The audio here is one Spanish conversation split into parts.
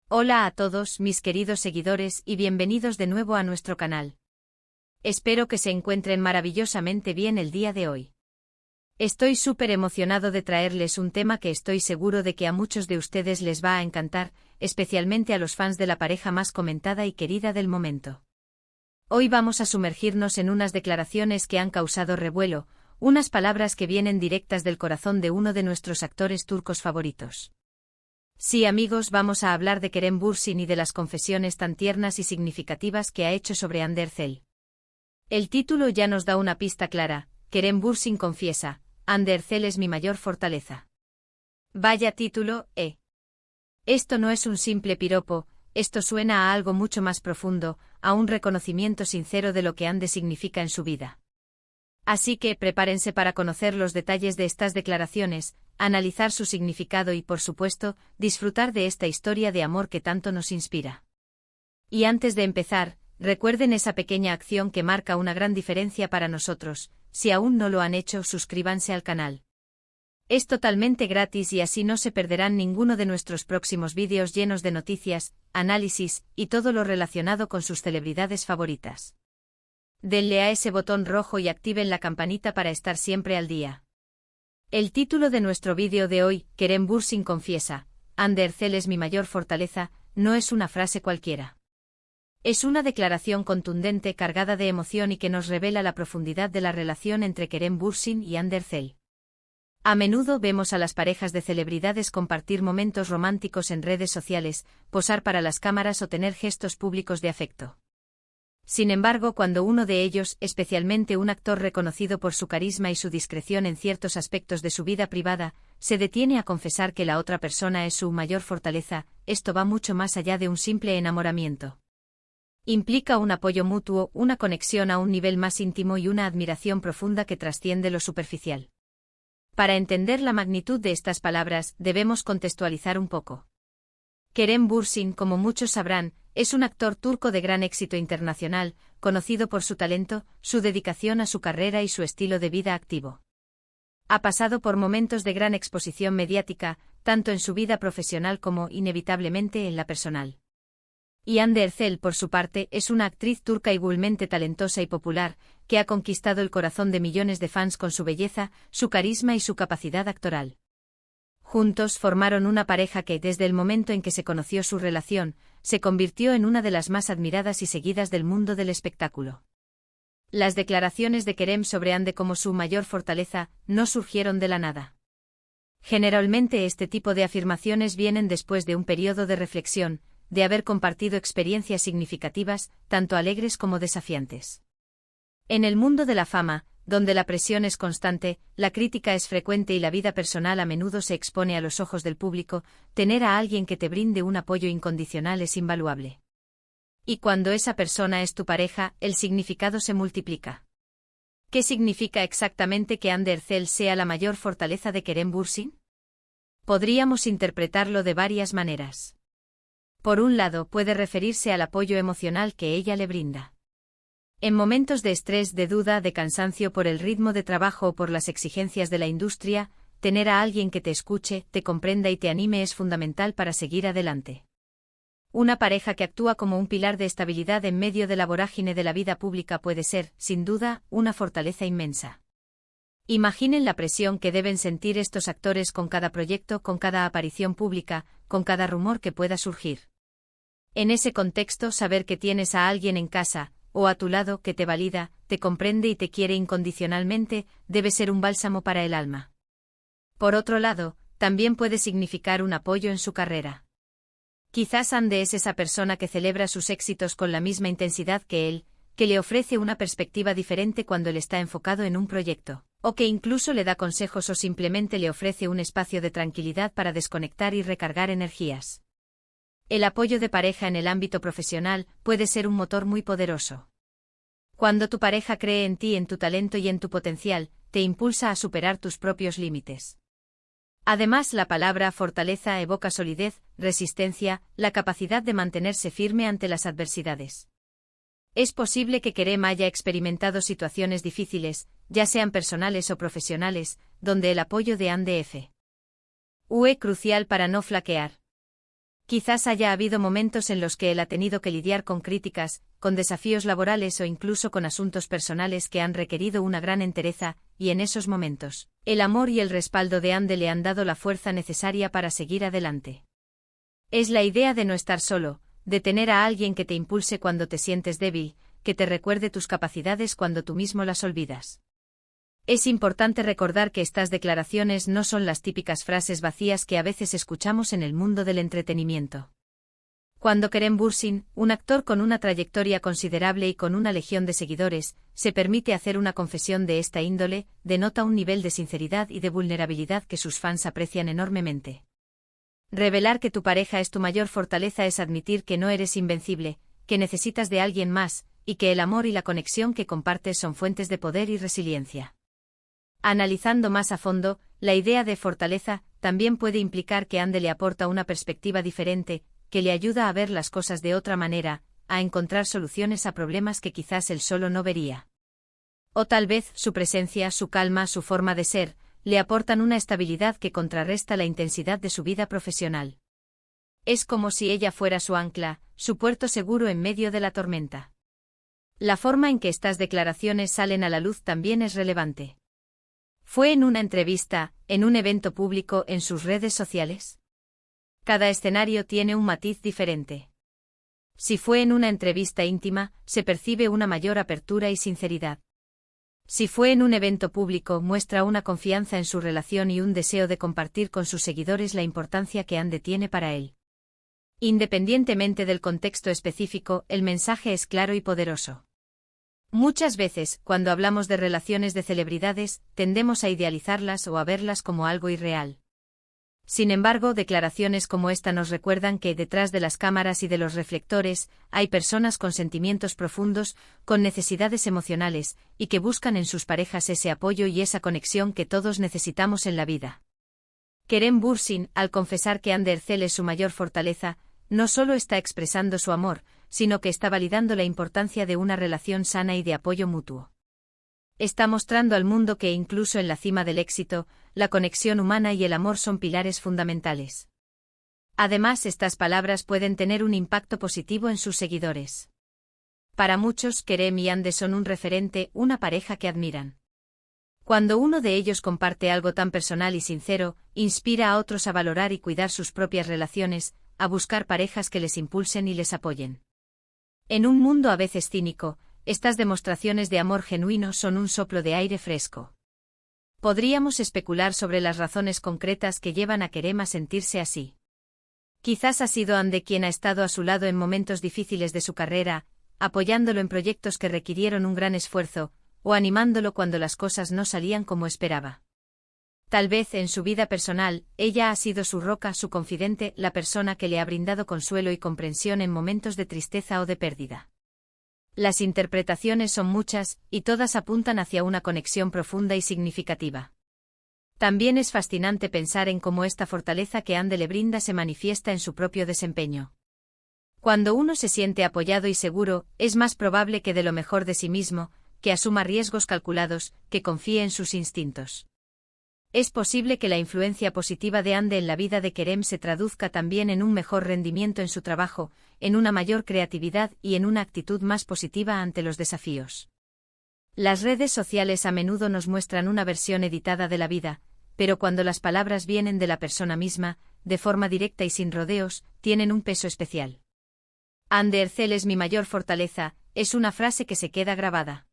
Hola a todos mis queridos seguidores y bienvenidos de nuevo a nuestro canal. Espero que se encuentren maravillosamente bien el día de hoy. Estoy súper emocionado de traerles un tema que estoy seguro de que a muchos de ustedes les va a encantar, especialmente a los fans de la pareja más comentada y querida del momento. Hoy vamos a sumergirnos en unas declaraciones que han causado revuelo, unas palabras que vienen directas del corazón de uno de nuestros actores turcos favoritos. Sí, amigos, vamos a hablar de Kerem Bürsin y de las confesiones tan tiernas y significativas que ha hecho sobre Hande Erçel. El título ya nos da una pista clara: Kerem Bürsin confiesa, Hande Erçel es mi mayor fortaleza. Vaya título, ¿eh? Esto no es un simple piropo, esto suena a algo mucho más profundo, a un reconocimiento sincero de lo que Hande significa en su vida. Así que prepárense para conocer los detalles de estas declaraciones, analizar su significado y, por supuesto, disfrutar de esta historia de amor que tanto nos inspira. Y antes de empezar, recuerden esa pequeña acción que marca una gran diferencia para nosotros. Si aún no lo han hecho, suscríbanse al canal. Es totalmente gratis y así no se perderán ninguno de nuestros próximos vídeos llenos de noticias, análisis y todo lo relacionado con sus celebridades favoritas. Denle a ese botón rojo y activen la campanita para estar siempre al día. El título de nuestro vídeo de hoy, Kerem Bürsin confiesa, Hande Erçel es mi mayor fortaleza, no es una frase cualquiera. Es una declaración contundente cargada de emoción y que nos revela la profundidad de la relación entre Kerem Bürsin y Hande Erçel. A menudo vemos a las parejas de celebridades compartir momentos románticos en redes sociales, posar para las cámaras o tener gestos públicos de afecto. Sin embargo, cuando uno de ellos, especialmente un actor reconocido por su carisma y su discreción en ciertos aspectos de su vida privada, se detiene a confesar que la otra persona es su mayor fortaleza, esto va mucho más allá de un simple enamoramiento. Implica un apoyo mutuo, una conexión a un nivel más íntimo y una admiración profunda que trasciende lo superficial. Para entender la magnitud de estas palabras, debemos contextualizar un poco. Kerem Bürsin, como muchos sabrán, es un actor turco de gran éxito internacional, conocido por su talento, su dedicación a su carrera y su estilo de vida activo. Ha pasado por momentos de gran exposición mediática, tanto en su vida profesional como, inevitablemente, en la personal. Y Hande Erçel, por su parte, es una actriz turca igualmente talentosa y popular, que ha conquistado el corazón de millones de fans con su belleza, su carisma y su capacidad actoral. Juntos formaron una pareja que, desde el momento en que se conoció su relación, se convirtió en una de las más admiradas y seguidas del mundo del espectáculo. Las declaraciones de Kerem sobre Hande como su mayor fortaleza no surgieron de la nada. Generalmente este tipo de afirmaciones vienen después de un periodo de reflexión, de haber compartido experiencias significativas, tanto alegres como desafiantes. En el mundo de la fama, donde la presión es constante, la crítica es frecuente y la vida personal a menudo se expone a los ojos del público, tener a alguien que te brinde un apoyo incondicional es invaluable. Y cuando esa persona es tu pareja, el significado se multiplica. ¿Qué significa exactamente que Hande Erçel sea la mayor fortaleza de Kerem Bürsin? Podríamos interpretarlo de varias maneras. Por un lado, puede referirse al apoyo emocional que ella le brinda. En momentos de estrés, de duda, de cansancio por el ritmo de trabajo o por las exigencias de la industria, tener a alguien que te escuche, te comprenda y te anime es fundamental para seguir adelante. Una pareja que actúa como un pilar de estabilidad en medio de la vorágine de la vida pública puede ser, sin duda, una fortaleza inmensa. Imaginen la presión que deben sentir estos actores con cada proyecto, con cada aparición pública, con cada rumor que pueda surgir. En ese contexto, saber que tienes a alguien en casa, o a tu lado, que te valida, te comprende y te quiere incondicionalmente, debe ser un bálsamo para el alma. Por otro lado, también puede significar un apoyo en su carrera. Quizás Hande es esa persona que celebra sus éxitos con la misma intensidad que él, que le ofrece una perspectiva diferente cuando él está enfocado en un proyecto, o que incluso le da consejos o simplemente le ofrece un espacio de tranquilidad para desconectar y recargar energías. El apoyo de pareja en el ámbito profesional puede ser un motor muy poderoso. Cuando tu pareja cree en ti, en tu talento y en tu potencial, te impulsa a superar tus propios límites. Además, la palabra fortaleza evoca solidez, resistencia, la capacidad de mantenerse firme ante las adversidades. Es posible que Kerem haya experimentado situaciones difíciles, ya sean personales o profesionales, donde el apoyo de Hande fue crucial para no flaquear. Quizás haya habido momentos en los que él ha tenido que lidiar con críticas, con desafíos laborales o incluso con asuntos personales que han requerido una gran entereza, y en esos momentos, el amor y el respaldo de Andy le han dado la fuerza necesaria para seguir adelante. Es la idea de no estar solo, de tener a alguien que te impulse cuando te sientes débil, que te recuerde tus capacidades cuando tú mismo las olvidas. Es importante recordar que estas declaraciones no son las típicas frases vacías que a veces escuchamos en el mundo del entretenimiento. Cuando Kerem Bürsin, un actor con una trayectoria considerable y con una legión de seguidores, se permite hacer una confesión de esta índole, denota un nivel de sinceridad y de vulnerabilidad que sus fans aprecian enormemente. Revelar que tu pareja es tu mayor fortaleza es admitir que no eres invencible, que necesitas de alguien más, y que el amor y la conexión que compartes son fuentes de poder y resiliencia. Analizando más a fondo, la idea de fortaleza también puede implicar que Andy le aporta una perspectiva diferente, que le ayuda a ver las cosas de otra manera, a encontrar soluciones a problemas que quizás él solo no vería. O tal vez su presencia, su calma, su forma de ser, le aportan una estabilidad que contrarresta la intensidad de su vida profesional. Es como si ella fuera su ancla, su puerto seguro en medio de la tormenta. La forma en que estas declaraciones salen a la luz también es relevante. ¿Fue en una entrevista, en un evento público, en sus redes sociales? Cada escenario tiene un matiz diferente. Si fue en una entrevista íntima, se percibe una mayor apertura y sinceridad. Si fue en un evento público, muestra una confianza en su relación y un deseo de compartir con sus seguidores la importancia que Andy tiene para él. Independientemente del contexto específico, el mensaje es claro y poderoso. Muchas veces, cuando hablamos de relaciones de celebridades, tendemos a idealizarlas o a verlas como algo irreal. Sin embargo, declaraciones como esta nos recuerdan que detrás de las cámaras y de los reflectores, hay personas con sentimientos profundos, con necesidades emocionales, y que buscan en sus parejas ese apoyo y esa conexión que todos necesitamos en la vida. Kerem Bürsin, al confesar que Andy Erçel es su mayor fortaleza, no solo está expresando su amor, sino que está validando la importancia de una relación sana y de apoyo mutuo. Está mostrando al mundo que incluso en la cima del éxito, la conexión humana y el amor son pilares fundamentales. Además, estas palabras pueden tener un impacto positivo en sus seguidores. Para muchos, Kerem y Andy son un referente, una pareja que admiran. Cuando uno de ellos comparte algo tan personal y sincero, inspira a otros a valorar y cuidar sus propias relaciones, a buscar parejas que les impulsen y les apoyen. En un mundo a veces cínico, estas demostraciones de amor genuino son un soplo de aire fresco. Podríamos especular sobre las razones concretas que llevan a Kerem a sentirse así. Quizás ha sido Andy quien ha estado a su lado en momentos difíciles de su carrera, apoyándolo en proyectos que requirieron un gran esfuerzo, o animándolo cuando las cosas no salían como esperaba. Tal vez en su vida personal, ella ha sido su roca, su confidente, la persona que le ha brindado consuelo y comprensión en momentos de tristeza o de pérdida. Las interpretaciones son muchas, y todas apuntan hacia una conexión profunda y significativa. También es fascinante pensar en cómo esta fortaleza que Andy le brinda se manifiesta en su propio desempeño. Cuando uno se siente apoyado y seguro, es más probable que dé lo mejor de sí mismo, que asuma riesgos calculados, que confíe en sus instintos. Es posible que la influencia positiva de Andy en la vida de Kerem se traduzca también en un mejor rendimiento en su trabajo, en una mayor creatividad y en una actitud más positiva ante los desafíos. Las redes sociales a menudo nos muestran una versión editada de la vida, pero cuando las palabras vienen de la persona misma, de forma directa y sin rodeos, tienen un peso especial. Andy Erçel es mi mayor fortaleza, es una frase que se queda grabada.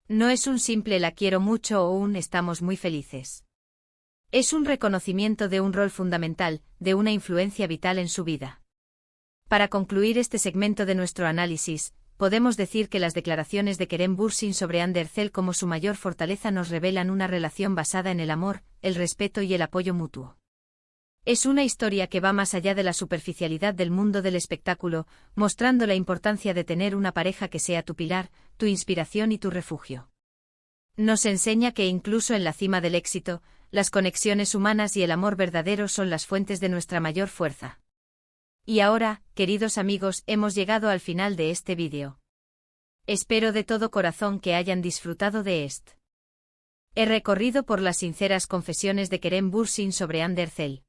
No es un simple la quiero mucho o un estamos muy felices. Es un reconocimiento de un rol fundamental, de una influencia vital en su vida. Para concluir este segmento de nuestro análisis, podemos decir que las declaraciones de Kerem Bürsin sobre Andy Erçel como su mayor fortaleza nos revelan una relación basada en el amor, el respeto y el apoyo mutuo. Es una historia que va más allá de la superficialidad del mundo del espectáculo, mostrando la importancia de tener una pareja que sea tu pilar, tu inspiración y tu refugio. Nos enseña que incluso en la cima del éxito, las conexiones humanas y el amor verdadero son las fuentes de nuestra mayor fuerza. Y ahora, queridos amigos, hemos llegado al final de este vídeo. Espero de todo corazón que hayan disfrutado de este. He recorrido por las sinceras confesiones de Kerem Bürsin sobre Andy Erçel.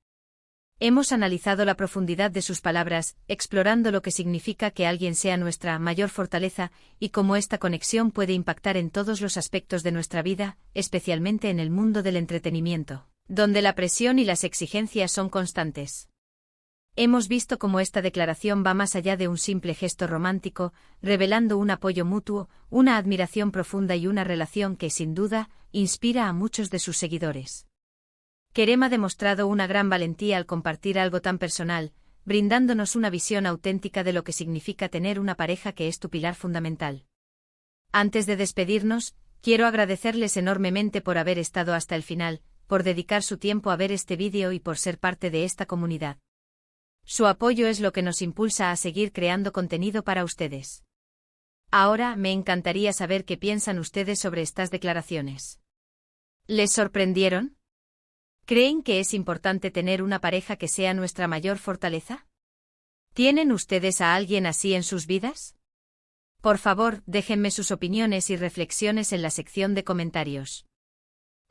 Hemos analizado la profundidad de sus palabras, explorando lo que significa que alguien sea nuestra mayor fortaleza y cómo esta conexión puede impactar en todos los aspectos de nuestra vida, especialmente en el mundo del entretenimiento, donde la presión y las exigencias son constantes. Hemos visto cómo esta declaración va más allá de un simple gesto romántico, revelando un apoyo mutuo, una admiración profunda y una relación que, sin duda, inspira a muchos de sus seguidores. Kerem ha demostrado una gran valentía al compartir algo tan personal, brindándonos una visión auténtica de lo que significa tener una pareja que es tu pilar fundamental. Antes de despedirnos, quiero agradecerles enormemente por haber estado hasta el final, por dedicar su tiempo a ver este vídeo y por ser parte de esta comunidad. Su apoyo es lo que nos impulsa a seguir creando contenido para ustedes. Ahora me encantaría saber qué piensan ustedes sobre estas declaraciones. ¿Les sorprendieron? ¿Creen que es importante tener una pareja que sea nuestra mayor fortaleza? ¿Tienen ustedes a alguien así en sus vidas? Por favor, déjenme sus opiniones y reflexiones en la sección de comentarios.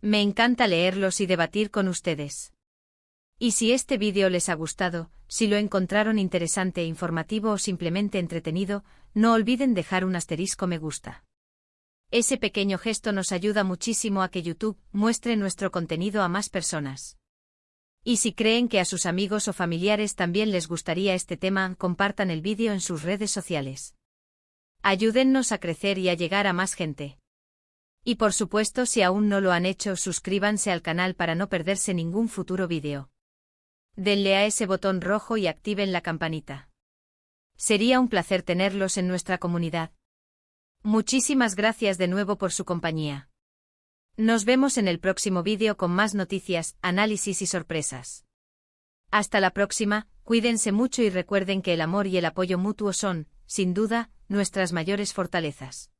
Me encanta leerlos y debatir con ustedes. Y si este vídeo les ha gustado, si lo encontraron interesante, informativo o simplemente entretenido, no olviden dejar un asterisco me gusta. Ese pequeño gesto nos ayuda muchísimo a que YouTube muestre nuestro contenido a más personas. Y si creen que a sus amigos o familiares también les gustaría este tema, compartan el vídeo en sus redes sociales. Ayúdennos a crecer y a llegar a más gente. Y por supuesto, si aún no lo han hecho, suscríbanse al canal para no perderse ningún futuro vídeo. Denle a ese botón rojo y activen la campanita. Sería un placer tenerlos en nuestra comunidad. Muchísimas gracias de nuevo por su compañía. Nos vemos en el próximo vídeo con más noticias, análisis y sorpresas. Hasta la próxima, cuídense mucho y recuerden que el amor y el apoyo mutuo son, sin duda, nuestras mayores fortalezas.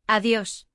Adiós.